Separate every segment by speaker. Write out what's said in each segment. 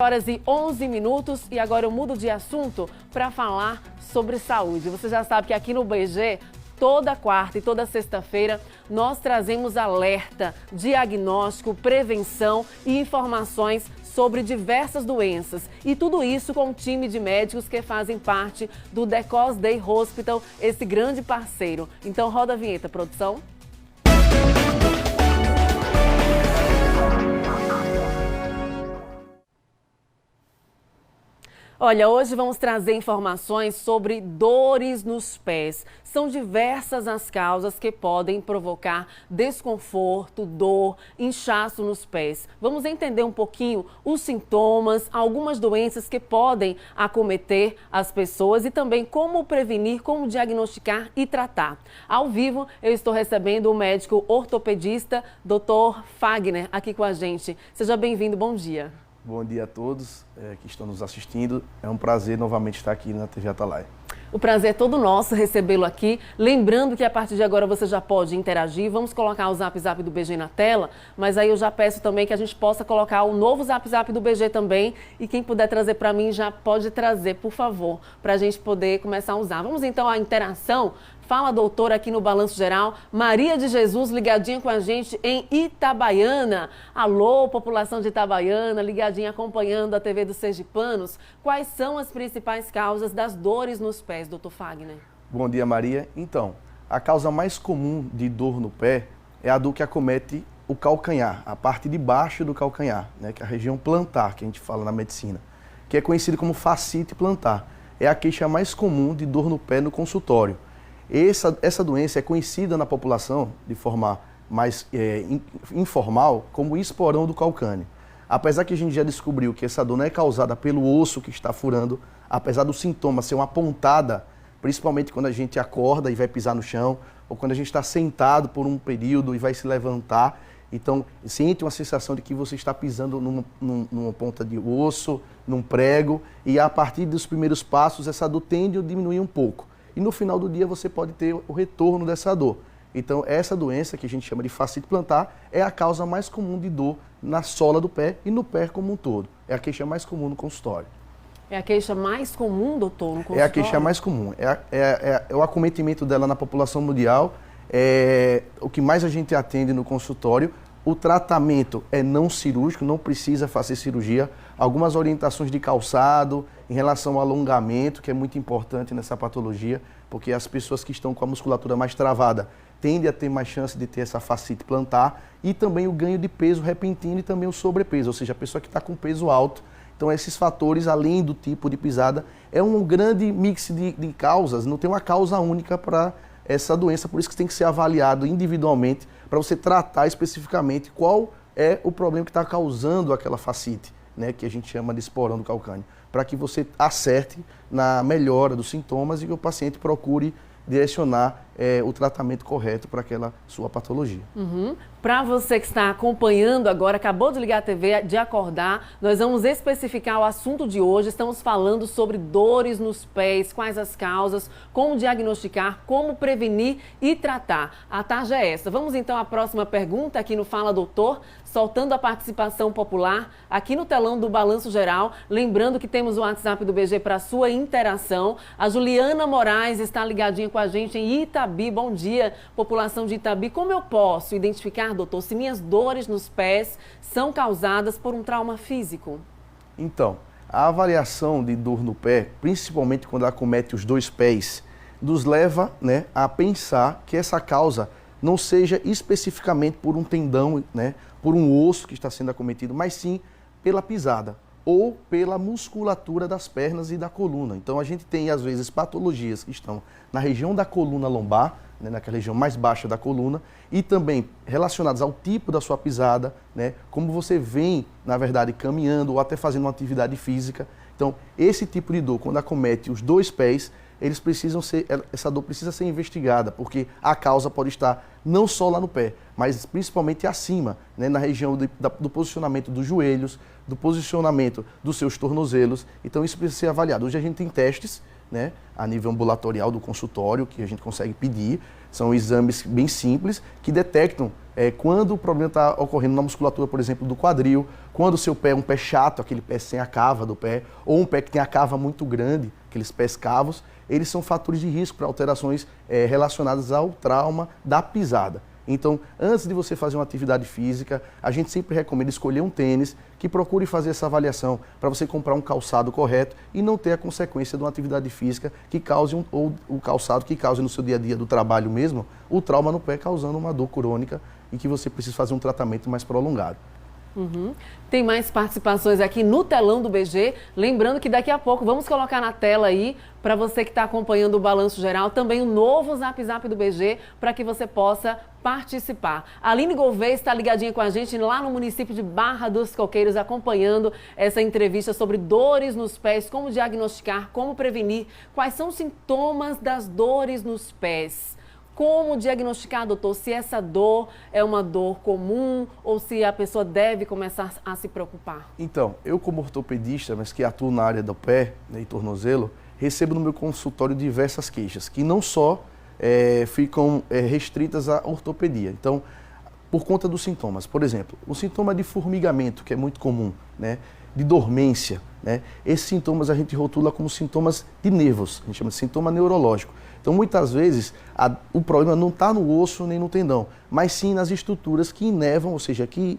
Speaker 1: Horas e 11 minutos e agora eu mudo de assunto para falar sobre saúde. Você já sabe que aqui no BG, toda quarta e toda sexta-feira, nós trazemos alerta, diagnóstico, prevenção e informações sobre diversas doenças. E tudo isso com um time de médicos que fazem parte do The Cause Day Hospital, esse grande parceiro. Então roda a vinheta, produção. Olha, hoje vamos trazer informações sobre dores nos pés. São diversas as causas que podem provocar desconforto, dor, inchaço nos pés. Vamos entender um pouquinho os sintomas, algumas doenças que podem acometer as pessoas e também como prevenir, como diagnosticar e tratar. Ao vivo, eu estou recebendo o médico ortopedista, Dr. Fagner, aqui com a gente. Seja bem-vindo, bom dia.
Speaker 2: Bom dia a todos que estão nos assistindo. É um prazer novamente estar aqui na TV Atalaia.
Speaker 1: O prazer é todo nosso recebê-lo aqui. Lembrando que a partir de agora você já pode interagir. Vamos colocar o Zap do BG na tela, mas aí eu já peço também que a gente possa colocar o novo Zap do BG também. E quem puder trazer para mim já pode trazer, por favor, para a gente poder começar a usar. Vamos então à interação. Fala, doutora, aqui no Balanço Geral. Maria de Jesus ligadinha com a gente em Itabaiana. Alô, população de Itabaiana, ligadinha acompanhando a TV dos Sergipanos. Quais são as principais causas das dores nos pés, doutor Fagner?
Speaker 2: Bom dia, Maria. Então, a causa mais comum de dor no pé é a dor que acomete o calcanhar, a parte de baixo do calcanhar, né, que é a região plantar, que a gente fala na medicina, que é conhecido como fascite plantar. É a queixa mais comum de dor no pé no consultório. Essa doença é conhecida na população, de forma mais informal, como esporão do calcâneo. Apesar que a gente já descobriu que essa dor não é causada pelo osso que está furando, apesar do sintoma ser uma pontada, principalmente quando a gente acorda e vai pisar no chão, ou quando a gente está sentado por um período e vai se levantar, então sente uma sensação de que você está pisando numa ponta de osso, num prego, e a partir dos primeiros passos essa dor tende a diminuir um pouco. E no final do dia você pode ter o retorno dessa dor. Então essa doença, que a gente chama de fascite plantar, é a causa mais comum de dor na sola do pé e no pé como um todo. É a queixa mais comum no consultório.
Speaker 1: É a queixa mais comum, doutor, no consultório?
Speaker 2: É a queixa mais comum. É o acometimento dela na população mundial, o que mais a gente atende no consultório. O tratamento é não cirúrgico, não precisa fazer cirurgia. Algumas orientações de calçado em relação ao alongamento, que é muito importante nessa patologia, porque as pessoas que estão com a musculatura mais travada tendem a ter mais chance de ter essa fascite plantar, e também o ganho de peso repentino e também o sobrepeso, ou seja, a pessoa que está com peso alto. Então esses fatores, além do tipo de pisada, é um grande mix de causas, não tem uma causa única para essa doença, por isso que tem que ser avaliado individualmente para você tratar especificamente qual é o problema que está causando aquela fascite, né, que a gente chama de esporão do calcâneo, para que você acerte na melhora dos sintomas e que o paciente procure direcionar o tratamento correto para aquela sua patologia.
Speaker 1: Para você que está acompanhando agora, acabou de ligar a TV, de acordar, nós vamos especificar o assunto de hoje. Estamos falando sobre dores nos pés, quais as causas, como diagnosticar, como prevenir e tratar. A tarja é essa. Vamos então à próxima pergunta aqui no Fala Doutor, soltando a participação popular aqui no telão do Balanço Geral. Lembrando que temos o WhatsApp do BG para sua interação. A Juliana Moraes está ligadinha com a gente em Itabi. Bom dia, população de Itabi. Como eu posso identificar, doutor, se minhas dores nos pés são causadas por um trauma físico?
Speaker 2: Então, a avaliação de dor no pé, principalmente quando ela acomete os dois pés, nos leva, né, a pensar que essa causa não seja especificamente por um tendão, né, por um osso que está sendo acometido, mas sim pela pisada ou pela musculatura das pernas e da coluna. Então a gente tem às vezes patologias que estão na região da coluna lombar, né, naquela região mais baixa da coluna, e também relacionadas ao tipo da sua pisada, né, como você vem, na verdade, caminhando ou até fazendo uma atividade física. Então esse tipo de dor, quando acomete os dois pés, essa dor precisa ser investigada, porque a causa pode estar não só lá no pé, mas principalmente acima, né, na região do posicionamento dos joelhos, do posicionamento dos seus tornozelos. Então isso precisa ser avaliado. Hoje a gente tem testes né, a nível ambulatorial do consultório, que a gente consegue pedir. São exames bem simples que detectam quando o problema está ocorrendo na musculatura, por exemplo, do quadril, quando o seu pé é um pé chato, aquele pé sem a cava do pé, ou um pé que tem a cava muito grande, aqueles pés cavos, eles são fatores de risco para alterações relacionadas ao trauma da pisada. Então, antes de você fazer uma atividade física, a gente sempre recomenda escolher um tênis que procure fazer essa avaliação para você comprar um calçado correto e não ter a consequência de uma atividade física que cause, ou o calçado que cause no seu dia a dia do trabalho mesmo, o trauma no pé causando uma dor crônica e que você precisa fazer um tratamento mais prolongado.
Speaker 1: Tem mais participações aqui no telão do BG. Lembrando que daqui a pouco vamos colocar na tela aí, para você que está acompanhando o Balanço Geral, também o novo Zap Zap do BG, para que você possa participar. A Aline Gouveia está ligadinha com a gente lá no município de Barra dos Coqueiros, acompanhando essa entrevista sobre dores nos pés, como diagnosticar, como prevenir, quais são os sintomas das dores nos pés. Como diagnosticar, doutor, se essa dor é uma dor comum ou se a pessoa deve começar a se preocupar?
Speaker 2: Então, eu como ortopedista, mas que atuo na área do pé, né, e tornozelo, recebo no meu consultório diversas queixas, que não só ficam restritas à ortopedia. Então, por conta dos sintomas. Por exemplo, o sintoma de formigamento, que é muito comum, né, de dormência, né, esses sintomas a gente rotula como sintomas de nervos, a gente chama de sintoma neurológico. Então, muitas vezes, o problema não está no osso nem no tendão, mas sim nas estruturas que inervam, ou seja, que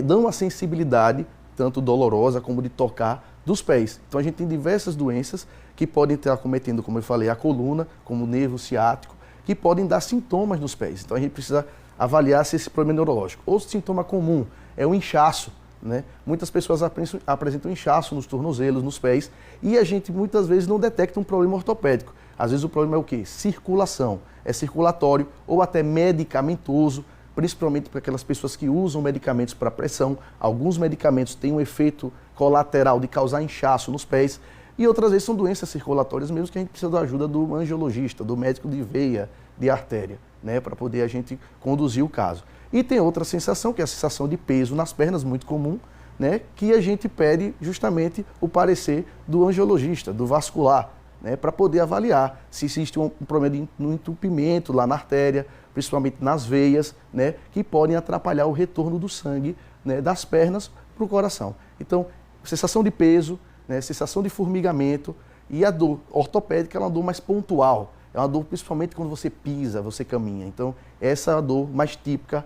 Speaker 2: dão uma sensibilidade, tanto dolorosa como de tocar, dos pés. Então, a gente tem diversas doenças que podem estar acometendo, como eu falei, a coluna, como o nervo ciático, que podem dar sintomas nos pés. Então, a gente precisa avaliar se esse problema é neurológico. Outro sintoma comum é o inchaço, né? Muitas pessoas apresentam inchaço nos tornozelos, nos pés, e a gente muitas vezes não detecta um problema ortopédico. Às vezes o problema é o quê? Circulação. É circulatório ou até medicamentoso, principalmente para aquelas pessoas que usam medicamentos para pressão. Alguns medicamentos têm um efeito colateral de causar inchaço nos pés, e outras vezes são doenças circulatórias mesmo que a gente precisa da ajuda do angiologista, do médico de veia, de artéria, né, para poder a gente conduzir o caso. E tem outra sensação, que é a sensação de peso nas pernas, muito comum, né, que a gente pede justamente o parecer do angiologista, do vascular, né, para poder avaliar se existe um problema no entupimento lá na artéria, principalmente nas veias, né, que podem atrapalhar o retorno do sangue, né, das pernas para o coração. Então, sensação de peso, né, sensação de formigamento, e a dor ortopédica é uma dor mais pontual. É uma dor principalmente quando você pisa, você caminha. Então, essa é a dor mais típica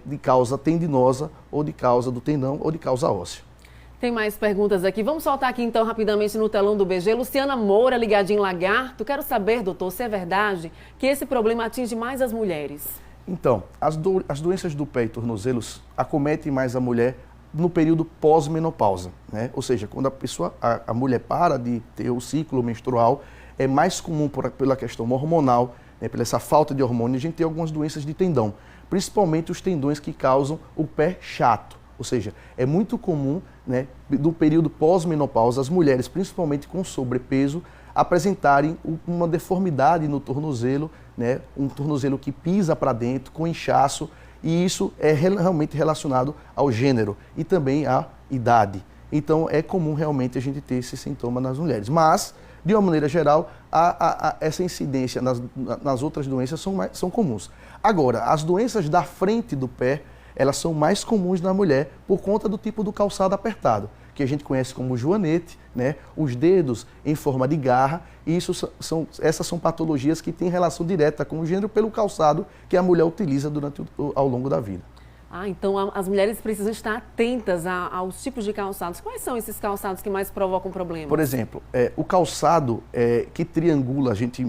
Speaker 2: de causa tendinosa, ou de causa do tendão, ou de causa óssea.
Speaker 1: Tem mais perguntas aqui. Vamos soltar aqui então rapidamente no telão do BG. Luciana Moura, ligadinha em Lagarto. Quero saber, doutor, se é verdade que esse problema atinge mais as mulheres.
Speaker 2: Então, as doenças do pé e tornozelos acometem mais a mulher no período pós-menopausa, né? Ou seja, quando a mulher para de ter o ciclo menstrual, é mais comum pela questão hormonal, né, pela essa falta de hormônio, a gente tem algumas doenças de tendão, principalmente os tendões que causam o pé chato. Ou seja, é muito comum, né, do período pós-menopausa, as mulheres, principalmente com sobrepeso, apresentarem uma deformidade no tornozelo, né, um tornozelo que pisa para dentro, com inchaço, e isso é realmente relacionado ao gênero e também à idade. Então, é comum realmente a gente ter esse sintoma nas mulheres. Mas, de uma maneira geral, essa incidência nas outras doenças são comuns. Agora, as doenças da frente do pé, elas são mais comuns na mulher por conta do tipo do calçado apertado, que a gente conhece como joanete, né? Os dedos em forma de garra, e essas são patologias que têm relação direta com o gênero pelo calçado que a mulher utiliza ao longo da vida.
Speaker 1: Então as mulheres precisam estar atentas aos tipos de calçados. Quais são esses calçados que mais provocam problemas?
Speaker 2: Por exemplo, o calçado que triangula, a gente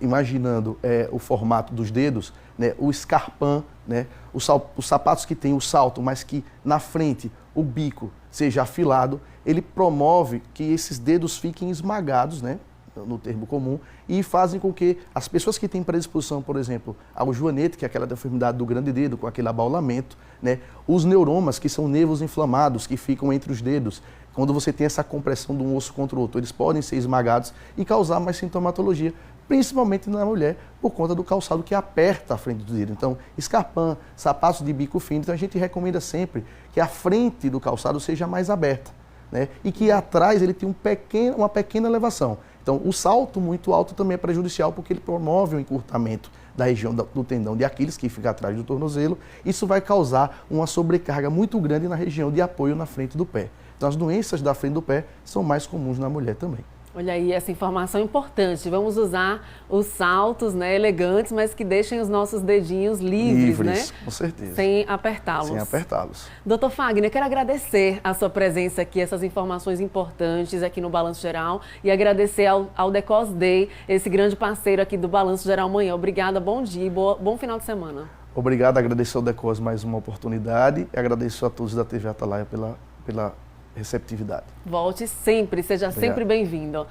Speaker 2: imaginando o formato dos dedos, né, o escarpão, né, os sapatos que tem o salto, mas que na frente o bico seja afilado, ele promove que esses dedos fiquem esmagados, né, no termo comum, e fazem com que as pessoas que têm predisposição, por exemplo, ao joanete, que é aquela deformidade do grande dedo, com aquele abaulamento, né, os neuromas, que são nervos inflamados que ficam entre os dedos, quando você tem essa compressão de um osso contra o outro, eles podem ser esmagados e causar mais sintomatologia, principalmente na mulher, por conta do calçado que aperta a frente do dedo. Então, escarpão, sapatos de bico fino, então a gente recomenda sempre que a frente do calçado seja mais aberta, né, e que atrás ele tenha uma pequena elevação. Então, o salto muito alto também é prejudicial porque ele promove o encurtamento da região do tendão de Aquiles, que fica atrás do tornozelo. Isso vai causar uma sobrecarga muito grande na região de apoio na frente do pé. Então, as doenças da frente do pé são mais comuns na mulher também.
Speaker 1: Olha aí, essa informação é importante. Vamos usar os saltos, né, elegantes, mas que deixem os nossos dedinhos livres, né?
Speaker 2: Com certeza.
Speaker 1: Sem apertá-los.
Speaker 2: Sem apertá-los.
Speaker 1: Doutor Fagner, quero agradecer a sua presença aqui, essas informações importantes aqui no Balanço Geral e agradecer ao Decos Day, esse grande parceiro aqui do Balanço Geral Manhã. Obrigada, bom dia e bom final de semana.
Speaker 2: Obrigado, agradeço ao Decos mais uma oportunidade e agradeço a todos da TV Atalaia pela receptividade.
Speaker 1: Volte sempre, seja sempre bem-vindo.